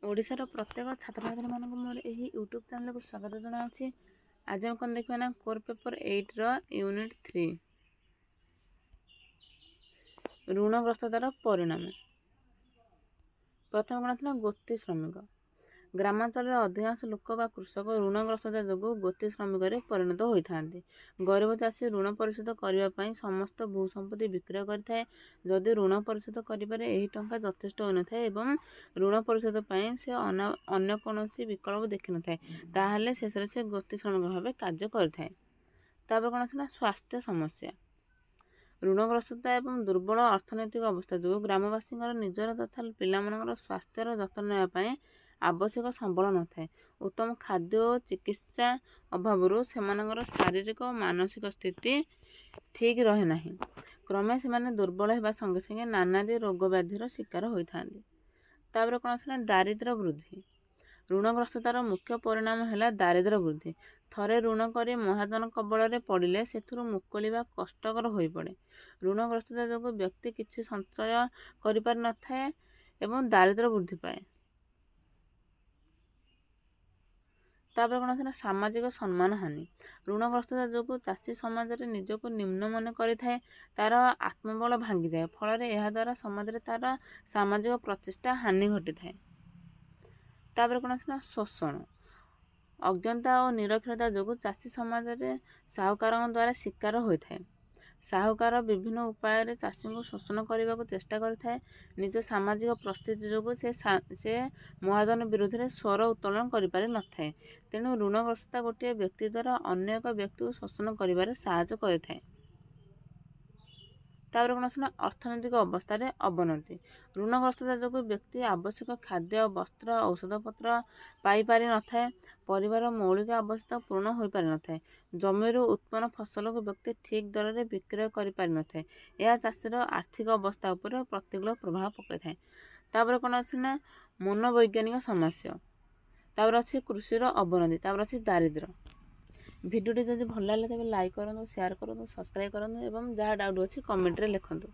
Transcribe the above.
ଓଡ଼ିଶାର ପ୍ରତ୍ୟେକ ଛାତ୍ରଛାତ୍ରୀମାନଙ୍କୁ ମୋର ଏହି ୟୁଟ୍ୟୁବ୍ ଚ୍ୟାନେଲକୁ ସ୍ୱାଗତ ଜଣାଉଛି। ଆଜି ଆମେ କ'ଣ ଦେଖିବା ନା କୋର୍ ପେପର୍ 8ର ୟୁନିଟ୍ 3 ଋଣଗ୍ରସ୍ତତାର ପରିଣାମ। ପ୍ରଥମେ କ'ଣ ଥିଲା ଗୋତି ଶ୍ରମିକ। ଗ୍ରାମାଞ୍ଚଳରେ ଅଧିକାଂଶ ଲୋକ ବା କୃଷକ ଋଣଗ୍ରସ୍ତତା ଯୋଗୁଁ ଗୋତି ଶ୍ରମିକରେ ପରିଣତ ହୋଇଥାନ୍ତି। ଗରିବ ଚାଷୀ ଋଣ ପରିଶୋଧ କରିବା ପାଇଁ ସମସ୍ତ ଭୂସମ୍ପତ୍ତି ବିକ୍ରୟ କରିଥାଏ। ଯଦି ଋଣ ପରିଶୋଧ କରିବାରେ ଏହି ଟଙ୍କା ଯଥେଷ୍ଟ ହୋଇନଥାଏ ଏବଂ ଋଣ ପରିଶୋଧ ପାଇଁ ସେ ଅନ୍ୟ କୌଣସି ବିକଳ୍ପ ଦେଖିନଥାଏ, ତାହେଲେ ଶେଷରେ ସେ ଗୋତି ଶ୍ରମିକ ଭାବେ କାର୍ଯ୍ୟ କରିଥାଏ। ତାପରେ କ'ଣ ଅଛି ନା ସ୍ୱାସ୍ଥ୍ୟ ସମସ୍ୟା। ଋଣଗ୍ରସ୍ତତା ଏବଂ ଦୁର୍ବଳ ଅର୍ଥନୈତିକ ଅବସ୍ଥା ଯୋଗୁଁ ଗ୍ରାମବାସୀଙ୍କର ନିଜର ତଥା ପିଲାମାନଙ୍କର ସ୍ୱାସ୍ଥ୍ୟର ଯତ୍ନ ନେବା ପାଇଁ ଆବଶ୍ୟକ ସମ୍ବଳ ନଥାଏ। ଉତ୍ତମ ଖାଦ୍ୟ ଓ ଚିକିତ୍ସା ଅଭାବରୁ ସେମାନଙ୍କର ଶାରୀରିକ ଓ ମାନସିକ ସ୍ଥିତି ଠିକ୍ ରହେ ନାହିଁ। କ୍ରମେ ସେମାନେ ଦୁର୍ବଳ ହେବା ସଙ୍ଗେ ସଙ୍ଗେ ନାନାଦି ରୋଗ ବ୍ୟାଧିର ଶିକାର ହୋଇଥାନ୍ତି। ତାପରେ କ'ଣ ଅଛି ନା ଦାରିଦ୍ର୍ୟ ବୃଦ୍ଧି। ଋଣଗ୍ରସ୍ତତାର ମୁଖ୍ୟ ପରିଣାମ ହେଲା ଦାରିଦ୍ର୍ୟ ବୃଦ୍ଧି। ଥରେ ଋଣ କରି ମହାଜନ କବଳରେ ପଡ଼ିଲେ ସେଥିରୁ ମୁକୁଳିବା କଷ୍ଟକର ହୋଇପଡ଼େ। ଋଣଗ୍ରସ୍ତତା ଯୋଗୁଁ ବ୍ୟକ୍ତି କିଛି ସଞ୍ଚୟ କରିପାରିନଥାଏ ଏବଂ ଦାରିଦ୍ର୍ୟ ବୃଦ୍ଧି ପାଏ। ତାପରେ କ'ଣ ଅଛି ନା ସାମାଜିକ ସମ୍ମାନ ହାନି। ଋଣଗ୍ରସ୍ତତା ଯୋଗୁଁ ଚାଷୀ ସମାଜରେ ନିଜକୁ ନିମ୍ନ ମନେ କରିଥାଏ, ତାର ଆତ୍ମବଳ ଭାଙ୍ଗିଯାଏ। ଫଳରେ ଏହାଦ୍ୱାରା ସମାଜରେ ତାର ସାମାଜିକ ପ୍ରତିଷ୍ଠା ହାନି ଘଟିଥାଏ। ତାପରେ କ'ଣ ଅଛି ନା ଶୋଷଣ। ଅଜ୍ଞତା ଓ ନିରକ୍ଷରତା ଯୋଗୁଁ ଚାଷୀ ସମାଜରେ ସାହୁକାରଙ୍କ ଦ୍ୱାରା ଶିକାର ହୋଇଥାଏ। ସାହୁକାର ବିଭିନ୍ନ ଉପାୟରେ ଚାଷୀଙ୍କୁ ଶୋଷଣ କରିବାକୁ ଚେଷ୍ଟା କରିଥାଏ। ନିଜ ସାମାଜିକ ପରିସ୍ଥିତି ଯୋଗୁଁ ସେ ମହାଜନ ବିରୁଦ୍ଧରେ ସ୍ୱର ଉତ୍ତୋଳନ କରିପାରିନଥାଏ। ତେଣୁ ଋଣଗ୍ରସ୍ତତା ଗୋଟିଏ ବ୍ୟକ୍ତି ଦ୍ୱାରା ଅନ୍ୟ ଏକ ବ୍ୟକ୍ତିକୁ ଶୋଷଣ କରିବାରେ ସାହାଯ୍ୟ କରିଥାଏ। ତାପରେ କ'ଣ ଅଛି ନା ଅର୍ଥନୈତିକ ଅବସ୍ଥାରେ ଅବନତି। ଋଣଗ୍ରସ୍ତତା ଯୋଗୁଁ ବ୍ୟକ୍ତି ଆବଶ୍ୟକ ଖାଦ୍ୟ, ବସ୍ତ୍ର, ଔଷଧପତ୍ର ପାଇପାରିନଥାଏ। ପରିବାର ମୌଳିକ ଆବଶ୍ୟକତା ପୂରଣ ହୋଇପାରିନଥାଏ। ଜମିରୁ ଉତ୍ପନ୍ନ ଫସଲକୁ ବ୍ୟକ୍ତି ଠିକ୍ ଦରରେ ବିକ୍ରୟ କରିପାରିନଥାଏ। ଏହା ଚାଷୀର ଆର୍ଥିକ ଅବସ୍ଥା ଉପରେ ପ୍ରତିକୂଳ ପ୍ରଭାବ ପକାଇଥାଏ। ତାପରେ କ'ଣ ଅଛି ନା ମନୋବୈଜ୍ଞାନିକ ସମସ୍ୟା। ତାପରେ ଅଛି କୃଷିର ଅବନତି। ତାପରେ ଅଛି ଦାରିଦ୍ର୍ୟ। ଭିଡ଼ିଓଟି ଯଦି ଭଲ ଲାଗିଲା ତେବେ ଲାଇକ୍ କରନ୍ତୁ, ସେୟାର କରନ୍ତୁ, ସବସ୍କ୍ରାଇବ୍ କରନ୍ତୁ ଏବଂ ଯାହା ଡାଉଟ୍ ଅଛି କମେଣ୍ଟରେ ଲେଖନ୍ତୁ।